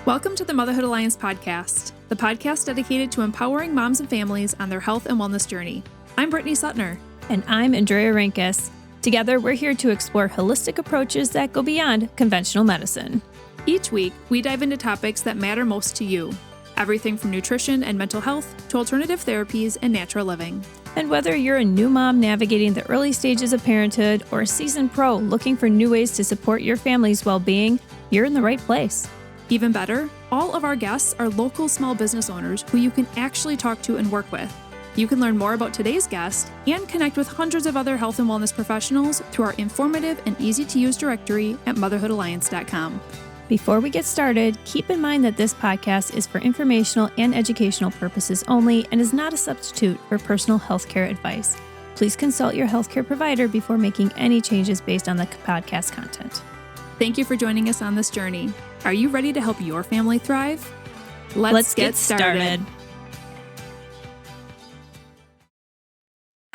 Welcome to the Motherhood Alliance podcast, the podcast dedicated to empowering moms and families on their health and wellness journey. I'm Brittany Suttner. And I'm Andrea Rinkus. Together, we're here to explore holistic approaches that go beyond conventional medicine. Each week, we dive into topics that matter most to you. Everything from nutrition and mental health to alternative therapies and natural living. And whether you're a new mom navigating the early stages of parenthood or a seasoned pro looking for new ways to support your family's well-being, you're in the right place. Even better, all of our guests are local small business owners who you can actually talk to and work with. You can learn more about today's guest and connect with hundreds of other health and wellness professionals through our informative and easy-to-use directory at motherhoodalliance.com. Before we get started, keep in mind that this podcast is for informational and educational purposes only and is not a substitute for personal healthcare advice. Please consult your healthcare provider before making any changes based on the podcast content. Thank you for joining us on this journey. Are you ready to help your family thrive? Let's get started.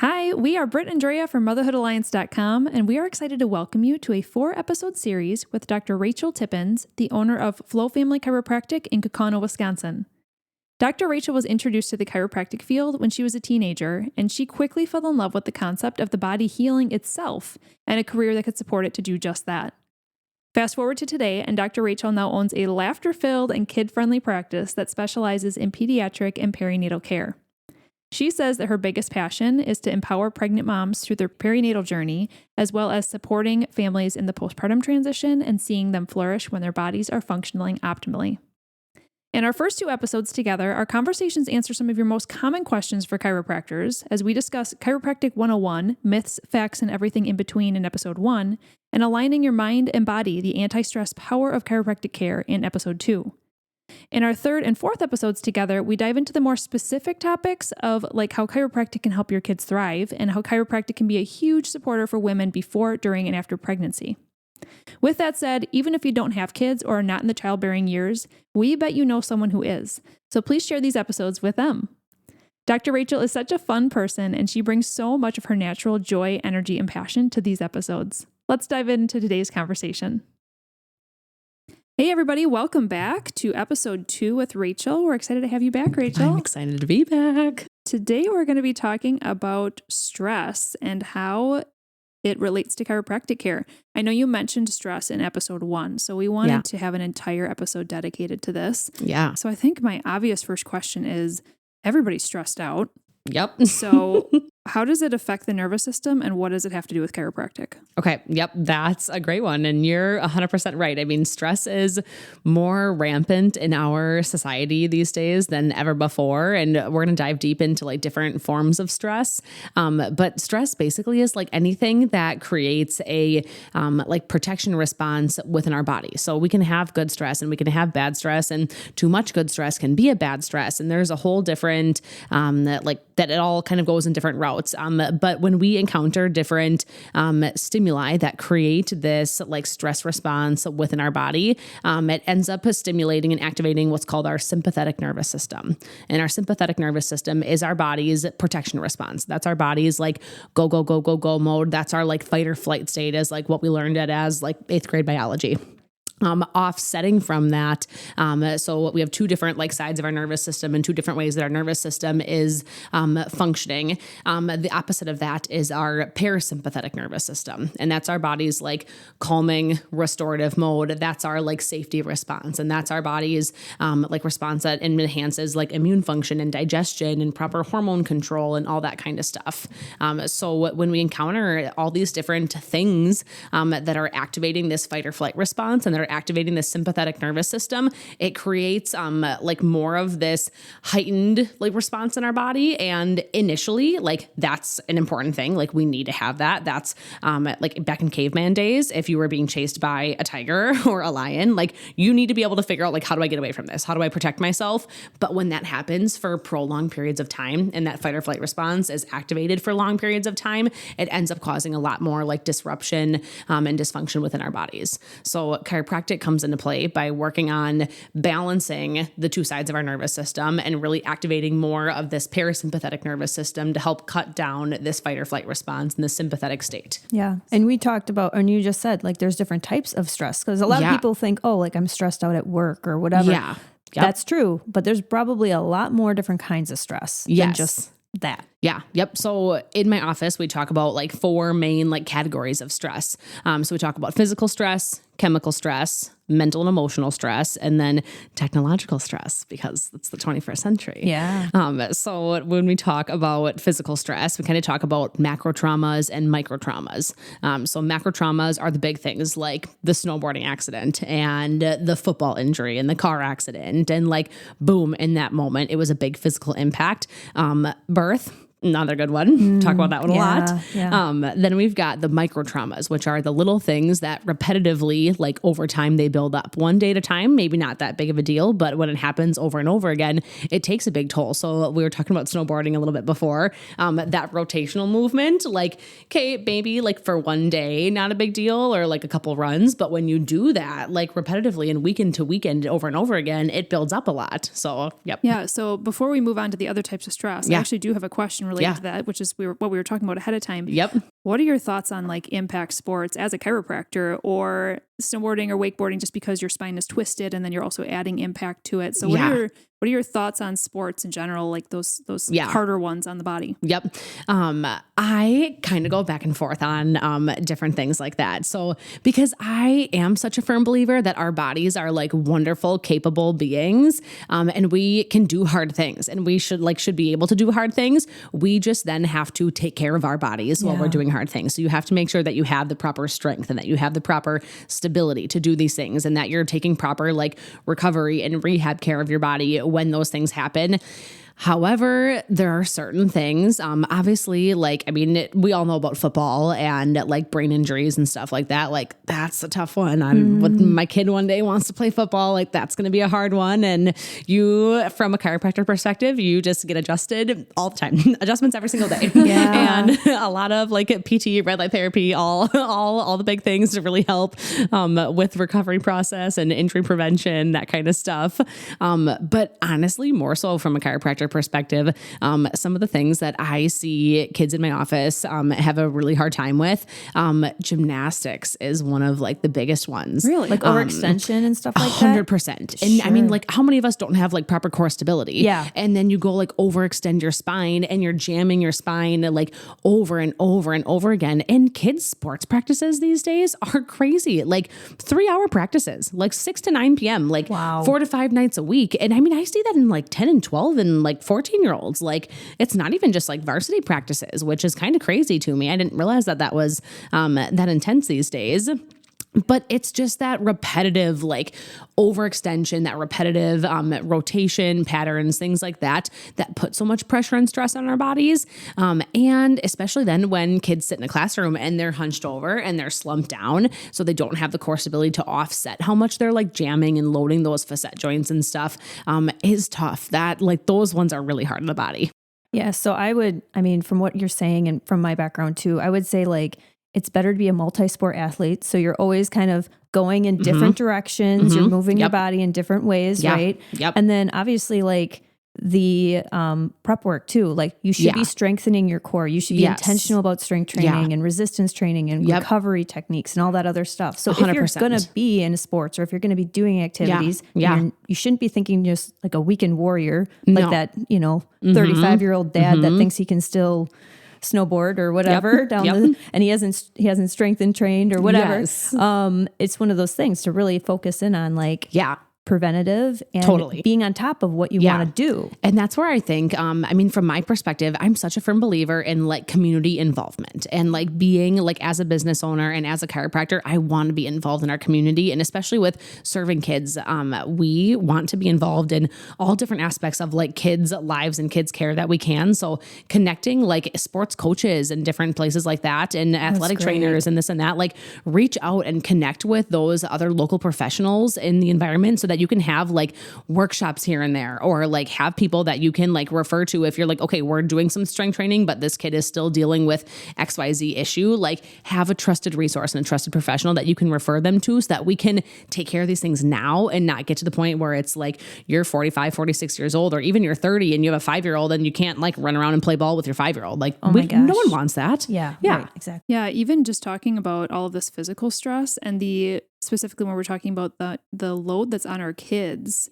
Hi, we are Britt and Andrea from motherhoodalliance.com, and we are excited to welcome you to a 4-episode series with Dr. Rachel Tippins, the owner of Flow Family Chiropractic in Kaukauna, Wisconsin. Dr. Rachel was introduced to the chiropractic field when she was a teenager, and she quickly fell in love with the concept of the body healing itself and a career that could support it to do just that. Fast forward to today, and Dr. Rachel now owns a laughter-filled and kid-friendly practice that specializes in pediatric and perinatal care. She says that her biggest passion is to empower pregnant moms through their perinatal journey, as well as supporting families in the postpartum transition and seeing them flourish when their bodies are functioning optimally. In our first 2 episodes together, our conversations answer some of your most common questions for chiropractors as we discuss Chiropractic 101, myths, facts, and everything in between in episode 1, and aligning your mind and body, the anti-stress power of chiropractic care in episode 2. In our 3rd and 4th episodes together, we dive into the more specific topics of like how chiropractic can help your kids thrive and how chiropractic can be a huge supporter for women before, during, and after pregnancy. With that said, even if you don't have kids or are not in the childbearing years, we bet you know someone who is. So please share these episodes with them. Dr. Rachel is such a fun person, and she brings so much of her natural joy, energy, and passion to these episodes. Let's dive into today's conversation. Hey everybody, welcome back to episode 2 with Rachel. We're excited to have you back, Rachel. I'm excited to be back. Today we're going to be talking about stress and how it relates to chiropractic care. I know you mentioned stress in episode 1, so we wanted to have an entire episode dedicated to this. Yeah. So I think my obvious first question is, everybody's stressed out. Yep. So how does it affect the nervous system, and what does it have to do with chiropractic? Okay. Yep. That's a great one. And you're 100% right. I mean, stress is more rampant in our society these days than ever before. And we're going to dive deep into like different forms of stress. But stress basically is like anything that creates a like protection response within our body. So we can have good stress and we can have bad stress, and too much good stress can be a bad stress. And there's a whole different, that it all kind of goes in different routes. But when we encounter different stimuli that create this like stress response within our body, it ends up stimulating and activating what's called our sympathetic nervous system. And our sympathetic nervous system is our body's protection response. That's our body's like go, go, go, go, go mode. That's our like fight or flight state, as like what we learned it as like 8th grade biology. Offsetting from that. So we have 2 different like sides of our nervous system and 2 different ways that our nervous system is functioning. The opposite of that is our parasympathetic nervous system. And that's our body's like calming, restorative mode. That's our like safety response. And that's our body's like response that enhances like immune function and digestion and proper hormone control and all that kind of stuff. So when we encounter all these different things that are activating this fight or flight response and that are activating the sympathetic nervous system, it creates like more of this heightened like response in our body. And initially, like that's an important thing. Like we need to have that. That's like back in caveman days, if you were being chased by a tiger or a lion, like you need to be able to figure out like, how do I get away from this? How do I protect myself? But when that happens for prolonged periods of time and that fight or flight response is activated for long periods of time, it ends up causing a lot more like disruption and dysfunction within our bodies. So chiropractic chiropractic comes into play by working on balancing the two sides of our nervous system and really activating more of this parasympathetic nervous system to help cut down this fight or flight response in the sympathetic state. Yeah. And we talked about, and you just said, like, there's different types of stress, because a lot of people think, oh, like I'm stressed out at work or whatever. Yeah. Yep. That's true. But there's probably a lot more different kinds of stress than just that. Yeah. Yep. So in my office, we talk about like 4 main like categories of stress. So we talk about physical stress, chemical stress, mental and emotional stress, and then technological stress, because it's the 21st century. Yeah. So when we talk about physical stress, we kind of talk about macro traumas and micro traumas. So macro traumas are the big things like the snowboarding accident and the football injury and the car accident. And like, boom, in that moment, it was a big physical impact. Birth, another good one. Talk about that one a lot. Yeah. Then we've got the micro traumas, which are the little things that repetitively, like over time, they build up one day at a time. Maybe not that big of a deal, but when it happens over and over again, it takes a big toll. So we were talking about snowboarding a little bit before, that rotational movement, like, okay, maybe like for one day, not a big deal, or like a couple runs. But when you do that, like repetitively and weekend to weekend over and over again, it builds up a lot. So, yep. Yeah. So before we move on to the other types of stress, I actually do have a question related to that, which is what we were talking about ahead of time. Yep. What are your thoughts on like impact sports as a chiropractor, or snowboarding or wakeboarding, just because your spine is twisted and then you're also adding impact to it? So what are your thoughts on sports in general, like those harder ones on the body? Yep. I kind of go back and forth on different things like that. So because I am such a firm believer that our bodies are like wonderful, capable beings, and we can do hard things, and we should be able to do hard things. We just then have to take care of our bodies while we're doing hard things. So you have to make sure that you have the proper strength and that you have the proper stability to do these things, and that you're taking proper like recovery and rehab care of your body when those things happen. However, there are certain things, obviously, like, I mean, we all know about football and like brain injuries and stuff like that. Like, that's a tough one. When my kid one day wants to play football, like that's going to be a hard one. And you, from a chiropractor perspective, you just get adjusted all the time, adjustments every single day. And a lot of like PT, red light therapy, all the big things to really help with recovery process and injury prevention, that kind of stuff. But honestly, more so from a chiropractor perspective, some of the things that I see kids in my office have a really hard time with, gymnastics is one of like the biggest ones. Really? Like overextension and stuff like 100%. And I mean, like, how many of us don't have like proper core stability? Yeah. And then you go like overextend your spine and you're jamming your spine like over and over and over again. And kids' sports practices these days are crazy. Like 3-hour practices, like 6 to 9 p.m., like 4 to 5 nights a week. And I mean, I see that in like 10 and 12 and like 14-year-olds. Like, it's not even just like varsity practices, which is kind of crazy to me. I didn't realize that was that intense these days. But it's just that repetitive, like overextension, that repetitive rotation patterns, things like that put so much pressure and stress on our bodies. And especially then when kids sit in a classroom and they're hunched over and they're slumped down, so they don't have the core stability to offset how much they're like jamming and loading those facet joints and stuff, is tough. That like those ones are really hard on the body. Yeah. So from what you're saying and from my background too, I would say like, it's better to be a multi-sport athlete. So you're always kind of going in different directions. You're moving your body in different ways, right? Yep. And then obviously like the prep work too. Like you should be strengthening your core. You should be intentional about strength training and resistance training and recovery techniques and all that other stuff. So 100%. If you're going to be in sports or if you're going to be doing activities, you shouldn't be thinking just like a weekend warrior, like that, 35-year-old dad that thinks he can still snowboard or whatever and he hasn't strengthened trained or whatever. Yes. It's one of those things to really focus in on like preventative and being on top of what you want to do. And that's where I think, from my perspective, I'm such a firm believer in like community involvement and like being like as a business owner and as a chiropractor, I want to be involved in our community. And especially with serving kids, we want to be involved in all different aspects of like kids' lives and kids' care that we can. So connecting like sports coaches and different places like that and athletic trainers and this and that, like reach out and connect with those other local professionals in the environment so that that you can have like workshops here and there, or like have people that you can like refer to if you're like, okay, we're doing some strength training, but this kid is still dealing with XYZ issue. Like have a trusted resource and a trusted professional that you can refer them to so that we can take care of these things now and not get to the point where it's like you're 45, 46 years old, or even you're 30 and you have a 5-year-old and you can't like run around and play ball with your 5-year-old. Like oh my gosh. no one wants that. Yeah. Right, exactly. Yeah. Even just talking about all of this physical stress and specifically when we're talking about the load that's on our kids,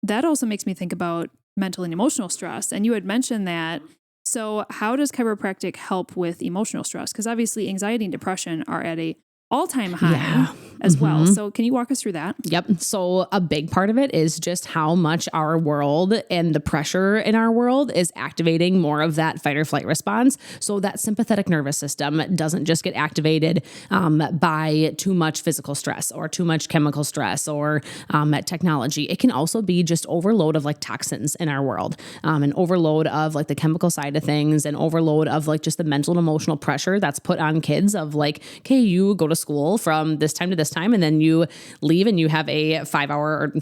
that also makes me think about mental and emotional stress. And you had mentioned that. So how does chiropractic help with emotional stress? Because obviously anxiety and depression are at a all-time high as well. So can you walk us through that? Yep. So a big part of it is just how much our world and the pressure in our world is activating more of that fight or flight response. So that sympathetic nervous system doesn't just get activated by too much physical stress or too much chemical stress or technology. It can also be just overload of like toxins in our world, an overload of like the chemical side of things, and overload of like just the mental and emotional pressure that's put on kids of like, okay, you go to school from this time to this time, and then you leave and you have a 5 hour,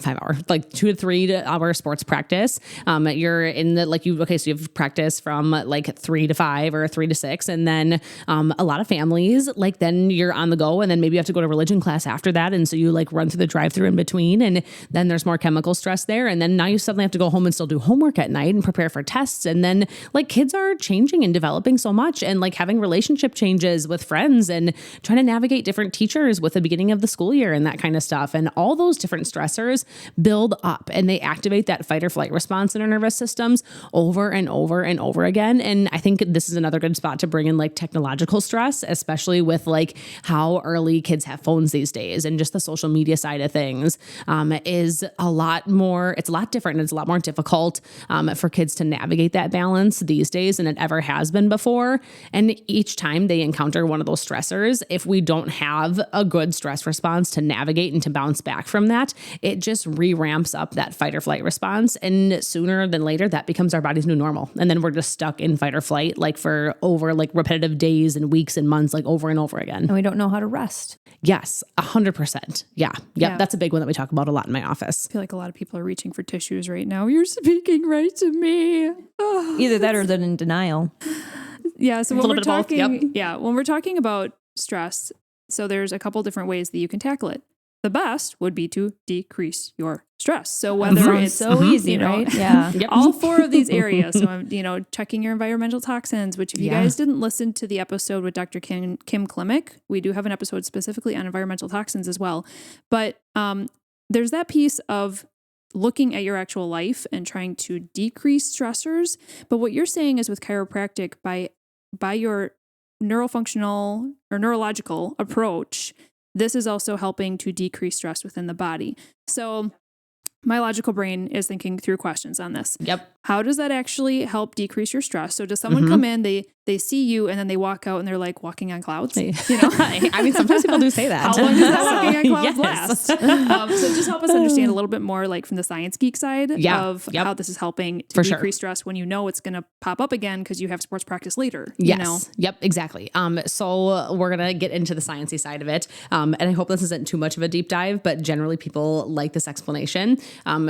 like 2 to 3 hour sports practice. You're in the, like so you have practice from like 3 to 5 or 3 to 6. And then a lot of families, like then you're on the go, and then maybe you have to go to religion class after that. And so you like run through the drive-through in between, and then there's more chemical stress there. And then now you suddenly have to go home and still do homework at night and prepare for tests. And then like kids are changing and developing so much, and like having relationship changes with friends and trying to navigate different teachers with the beginning of the school year and that kind of stuff. And all those different stressors build up and they activate that fight or flight response in our nervous systems over and over and over again. And I think this is another good spot to bring in like technological stress, especially with like how early kids have phones these days, and just the social media side of things is a lot more, it's a lot different, and it's a lot more difficult for kids to navigate that balance these days than it ever has been before. And each time they encounter one of those stressors, if we don't have a good stress response to navigate and to bounce back from that, it just re-ramps up that fight or flight response. And sooner than later, that becomes our body's new normal. And then we're just stuck in fight or flight, like for over like repetitive days and weeks and months, like over and over again. And we don't know how to rest. Yes, 100%. Yeah. That's a big one that we talk about a lot in my office. I feel like a lot of people are reaching for tissues right now. You're speaking right to me. Oh, either that or they're in denial. Yeah. So when we're talking, Yep. when we're talking about stress, so there's a couple different ways that you can tackle it. The best would be to decrease your stress. So whether it's so easy, right? Yeah. All 4 of these areas. So, checking your environmental toxins, which if you guys didn't listen to the episode with Dr. Kim Klimek, we do have an episode specifically on environmental toxins as well. But there's that piece of looking at your actual life and trying to decrease stressors. But what you're saying is with chiropractic, by your neurofunctional or neurological approach, this is also helping to decrease stress within the body. So my logical brain is thinking through questions on this. Yep. How does that actually help decrease your stress? So does someone come in, they see you, and then they walk out and they're like walking on clouds? You know? I mean, sometimes people do say that. How long does that walking on clouds Yes. last? So just help us understand a little bit more like from the science geek side of how this is helping to decrease stress when you know it's going to pop up again because you have sports practice later. Yes. You know? Yep, exactly. So we're going to get into the sciencey side of it. And I hope this isn't too much of a deep dive, but generally people like this explanation.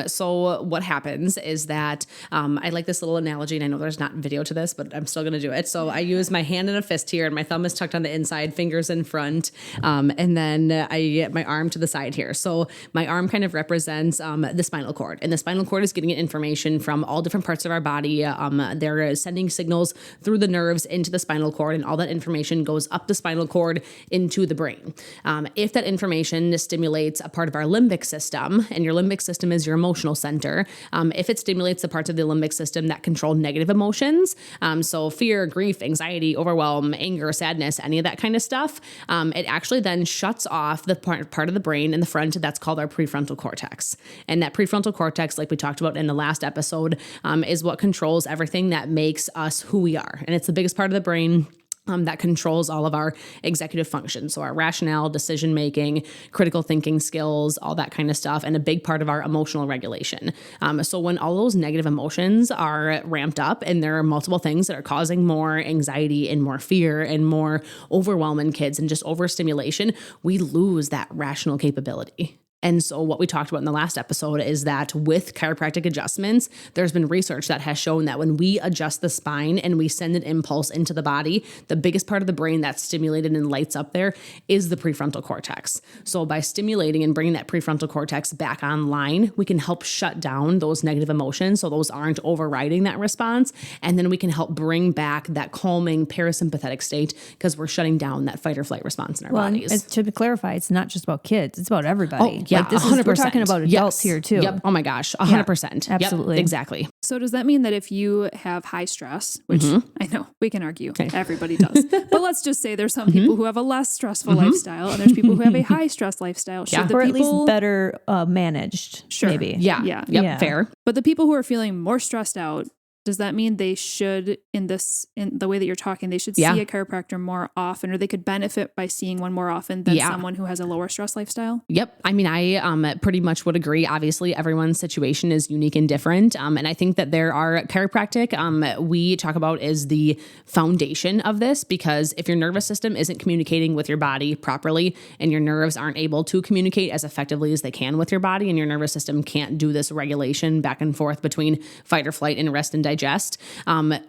So what happens is that I like this little analogy, and I know there's not video to this, but I'm still going to do it. So I use my hand in a fist here, and my thumb is tucked on the inside, fingers in front, and then I get my arm to the side here. So my arm kind of represents the spinal cord, and the spinal cord is getting information from all different parts of our body. They're sending signals through the nerves into the spinal cord, and all that information goes up the spinal cord into the brain. If that information stimulates a part of our limbic system, and your limbic system is your emotional center, if it stimulates the parts of the limbic system that control negative emotions, so fear, grief, anxiety, overwhelm, anger, sadness, any of that kind of stuff, it actually then shuts off the part of the brain in the front that's called our prefrontal cortex. And that prefrontal cortex, like we talked about in the last episode, is what controls everything that makes us who we are. And it's the biggest part of the brain that controls all of our executive functions. So our rationale, decision-making, critical thinking skills, all that kind of stuff, and a big part of our emotional regulation. So when all those negative emotions are ramped up and there are multiple things that are causing more anxiety and more fear and more overwhelm in kids and just overstimulation, we lose that rational capability. And so what we talked about in the last episode is that with chiropractic adjustments, there's been research that has shown that when we adjust the spine and we send an impulse into the body, the biggest part of the brain that's stimulated and lights up there is the prefrontal cortex. So by stimulating and bringing that prefrontal cortex back online, we can help shut down those negative emotions so those aren't overriding that response. And then we can help bring back that calming parasympathetic state because we're shutting down that fight or flight response in our bodies. And to clarify, it's not just about kids, it's about everybody. Yeah, like this 100%. We're talking about adults here too. Yep. Oh my gosh, 100%. Yeah, absolutely. Yep, exactly. So does that mean that if you have high stress, which I know we can argue, everybody does, but let's just say there's some people who have a less stressful lifestyle and there's people who have a high stress lifestyle. Or at least better managed, maybe. Yeah. Fair. But the people who are feeling more stressed out, does that mean they should, in the way that you're talking, they should see a chiropractor more often, or they could benefit by seeing one more often than someone who has a lower stress lifestyle? Yep. I mean, I pretty much would agree. Obviously, everyone's situation is unique and different. And I think that there are chiropractic, we talk about is the foundation of this, because if your nervous system isn't communicating with your body properly and your nerves aren't able to communicate as effectively as they can with your body, and your nervous system can't do this regulation back and forth between fight or flight and rest and digest,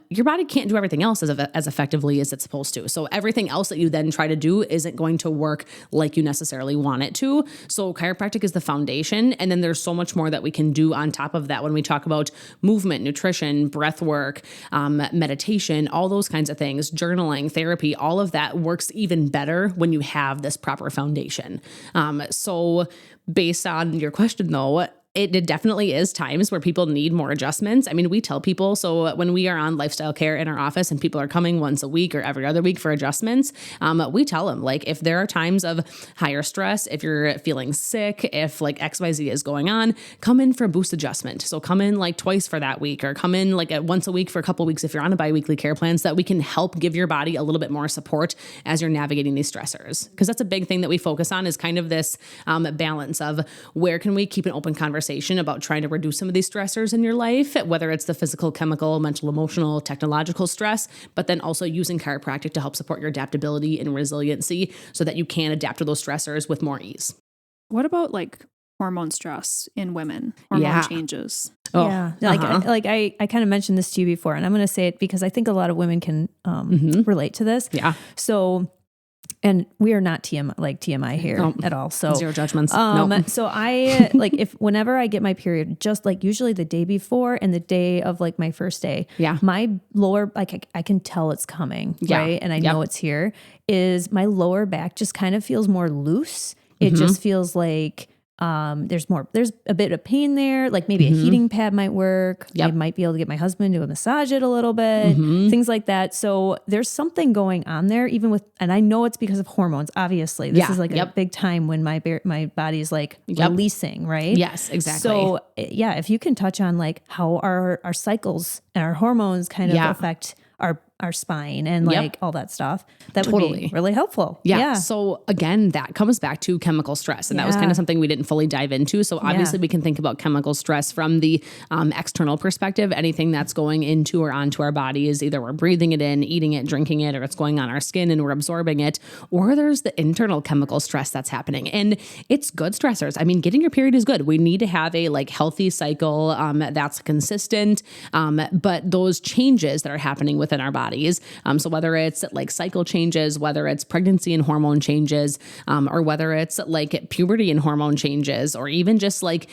your body can't do everything else as effectively as it's supposed to. So everything else that you then try to do isn't going to work like you necessarily want it to. So chiropractic is the foundation. And then there's so much more that we can do on top of that when we talk about movement, nutrition, breath work, meditation, all those kinds of things, journaling, therapy, all of that works even better when you have this proper foundation. So based on your question though, it definitely is times where people need more adjustments. I mean, we tell people, so when we are on lifestyle care in our office and people are coming once a week or every other week for adjustments, we tell them, like, if there are times of higher stress, if you're feeling sick, if like XYZ is going on, come in for a boost adjustment. So come in like twice for that week, or come in like once a week for a couple of weeks if you're on a biweekly care plan, so that we can help give your body a little bit more support as you're navigating these stressors. Because that's a big thing that we focus on, is kind of this balance of where can we keep an open conversation about trying to reduce some of these stressors in your life, whether it's the physical, chemical, mental, emotional, technological stress, but then also using chiropractic to help support your adaptability and resiliency so that you can adapt to those stressors with more ease. What about like hormone stress in women, hormone changes? Oh, yeah. I kind of mentioned this to you before, and I'm going to say it because I think a lot of women can relate to this. Yeah. So, and we are not TMI here at all. So zero judgments. So I whenever I get my period, just like usually the day before and the day of like my first day, my lower, like I can tell it's coming, right? And I know it's here, is my lower back just kind of feels more loose. It just feels like, there's a bit of pain there. Like maybe a heating pad might work. I might be able to get my husband to massage it a little bit, things like that. So there's something going on there, and I know it's because of hormones. Obviously, this is like a big time when my body is like releasing, right? Yes, exactly. So if you can touch on like how our cycles and our hormones kind of affect our spine and like all that stuff, that would be really helpful. Yeah. So again, that comes back to chemical stress. And that was kind of something we didn't fully dive into. So obviously we can think about chemical stress from the external perspective. Anything that's going into or onto our body is either we're breathing it in, eating it, drinking it, or it's going on our skin and we're absorbing it, or there's the internal chemical stress that's happening. And it's good stressors. I mean, getting your period is good. We need to have a like healthy cycle that's consistent. But those changes that are happening within our bodies, so whether it's like cycle changes, whether it's pregnancy and hormone changes, or whether it's like puberty and hormone changes, or even just like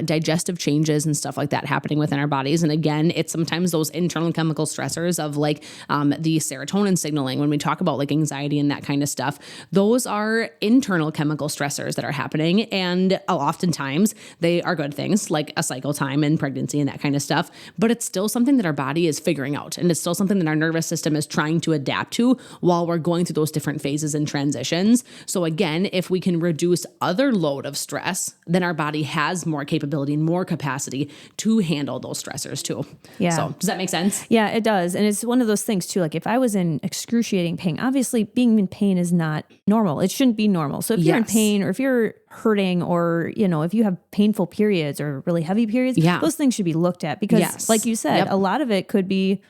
digestive changes and stuff like that happening within our bodies. And again, it's sometimes those internal chemical stressors of like the serotonin signaling when we talk about like anxiety and that kind of stuff. Those are internal chemical stressors that are happening. And oftentimes they are good things like a cycle time and pregnancy and that kind of stuff. But it's still something that our body is figuring out. And it's still something that our nervous system is trying to adapt to while we're going through those different phases and transitions. So again, if we can reduce other load of stress, then our body has more capability and more capacity to handle those stressors too. Yeah. So does that make sense? Yeah, it does. And it's one of those things too, like if I was in excruciating pain, obviously being in pain is not normal. It shouldn't be normal. So if you're in pain, or if you're hurting, or, if you have painful periods or really heavy periods, those things should be looked at because like you said, a lot of it could be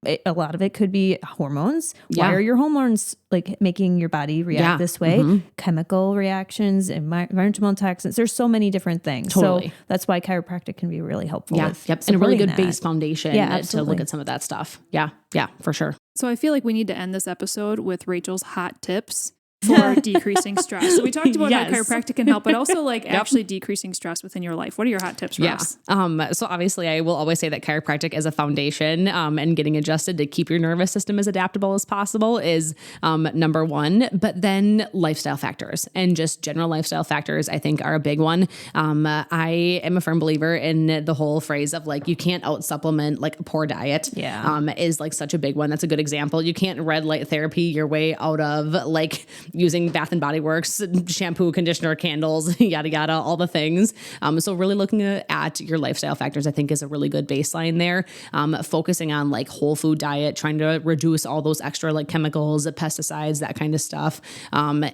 A lot of it could be hormones. Yeah. Why are your hormones like making your body react this way? Chemical reactions, environmental toxins. There's so many different things. Totally. So that's why chiropractic can be really helpful. With And a really good that. base foundation to look at some of that stuff. Yeah, for sure. So I feel like we need to end this episode with Rachel's hot tips for decreasing stress. So we talked about how chiropractic can help, but also like actually decreasing stress within your life. What are your hot tips for us? So obviously I will always say that chiropractic is a foundation, and getting adjusted to keep your nervous system as adaptable as possible is number one. But then lifestyle factors and just general lifestyle factors, I think, are a big one. I am a firm believer in the whole phrase of like, you can't out supplement like a poor diet. Is like such a big one. That's a good example. You can't red light therapy your way out of like using Bath and Body Works, shampoo, conditioner, candles, yada, yada, all the things. So really looking at your lifestyle factors, I think is a really good baseline there. Focusing on like whole food diet, trying to reduce all those extra like chemicals, pesticides, that kind of stuff,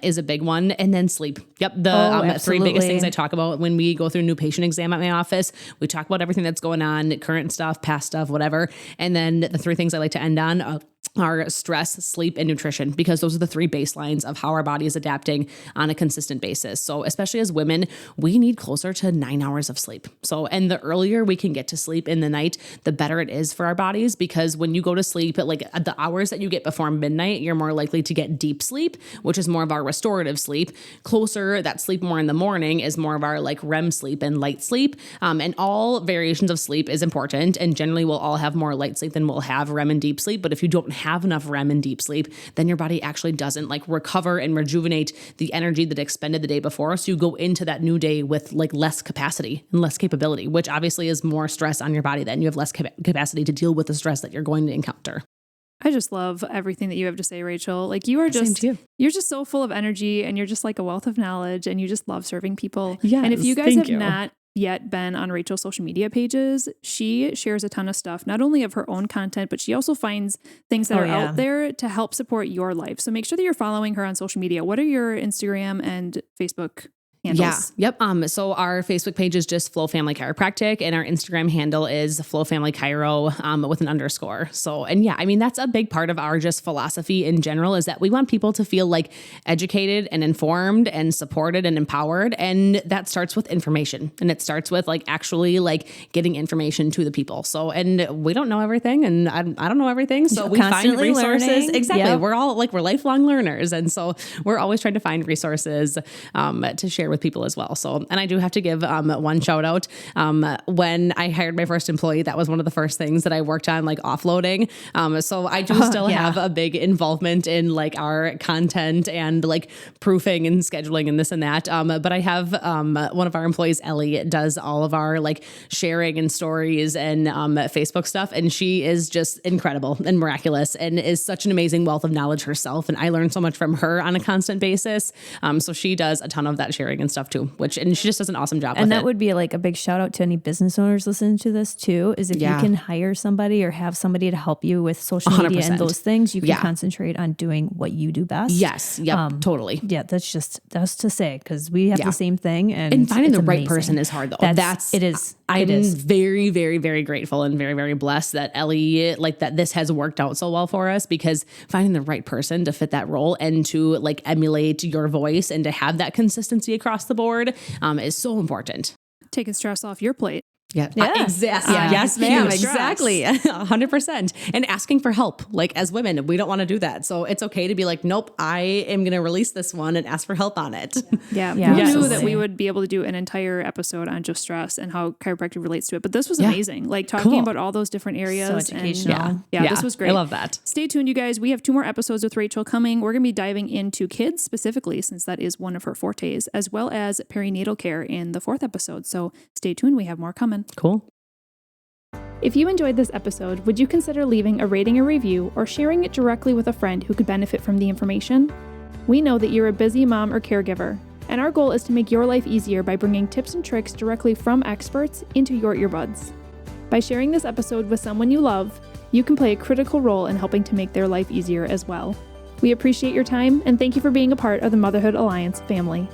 is a big one. And then sleep. The three biggest things I talk about when we go through a new patient exam at my office. We talk about everything that's going on, current stuff, past stuff, whatever. And then the three things I like to end on are stress, sleep, and nutrition, because those are the three baselines of how our body is adapting on a consistent basis. So especially as women, we need closer to 9 hours of sleep. So, and the earlier we can get to sleep in the night, the better it is for our bodies, because when you go to sleep at like the hours that you get before midnight, you're more likely to get deep sleep, which is more of our restorative sleep. Closer, that sleep more in the morning is more of our like REM sleep and light sleep. And all variations of sleep is important. And generally we'll all have more light sleep than we'll have REM and deep sleep. But if you don't have enough REM and deep sleep, then your body actually doesn't like recover and rejuvenate the energy that expended the day before. So you go into that new day with like less capacity and less capability, which obviously is more stress on your body. Then you have less capacity to deal with the stress that you're going to encounter. I just love everything that you have to say, Rachel. Like you're just so full of energy, and you're just like a wealth of knowledge, and you just love serving people. Yes, and if you guys have not yet been on Rachel's social media pages, she shares a ton of stuff, not only of her own content, but she also finds things that are out there to help support your life. So make sure that you're following her on social media. What are your Instagram and Facebook handles? So our Facebook page is just Flow Family Chiropractic, and our Instagram handle is Flow Family Chiro, with an underscore. So, and I mean, that's a big part of our just philosophy in general, is that we want people to feel like educated and informed and supported and empowered. And that starts with information, and it starts with like actually like getting information to the people. So, and we don't know everything, and I don't know everything. So we find resources. Learning. Exactly. Yep. We're lifelong learners. And so we're always trying to find resources, to share with people as well. So, and I do have to give one shout out. When I hired my first employee, that was one of the first things that I worked on, like offloading. So I do still have a big involvement in like our content and like proofing and scheduling and this and that. But I have one of our employees, Ellie, does all of our like sharing and stories and Facebook stuff. And she is just incredible and miraculous and is such an amazing wealth of knowledge herself. And I learn so much from her on a constant basis. So she does a ton of that sharing and stuff too, and she just does an awesome job with it. And that would be like a big shout out to any business owners listening to this too, is if you can hire somebody or have somebody to help you with social media 100%. And those things, you can concentrate on doing what you do best. Yes. Yep. Totally. Yeah. That's to say, because we have the same thing, and finding the right person is hard though. I'm very, very, very grateful and very, very blessed that Ellie, like that this has worked out so well for us, because finding the right person to fit that role and to like emulate your voice and to have that consistency across the board is so important. Taking stress off your plate. Exactly. Yes, ma'am. Exactly. 100%. And asking for help. Like as women, we don't want to do that. So it's okay to be like, nope, I am going to release this one and ask for help on it. Yeah. We knew that we would be able to do an entire episode on just stress and how chiropractic relates to it. But this was amazing. Like talking about all those different areas. So educational. And this was great. I love that. Stay tuned, you guys. We have 2 more episodes with Rachel coming. We're going to be diving into kids specifically, since that is one of her fortes, as well as perinatal care in the 4th episode. So stay tuned. We have more coming. Cool. If you enjoyed this episode, would you consider leaving a rating or review or sharing it directly with a friend who could benefit from the information? We know that you're a busy mom or caregiver, and our goal is to make your life easier by bringing tips and tricks directly from experts into your earbuds. By sharing this episode with someone you love, you can play a critical role in helping to make their life easier as well. We appreciate your time, and thank you for being a part of the Motherhood Alliance family.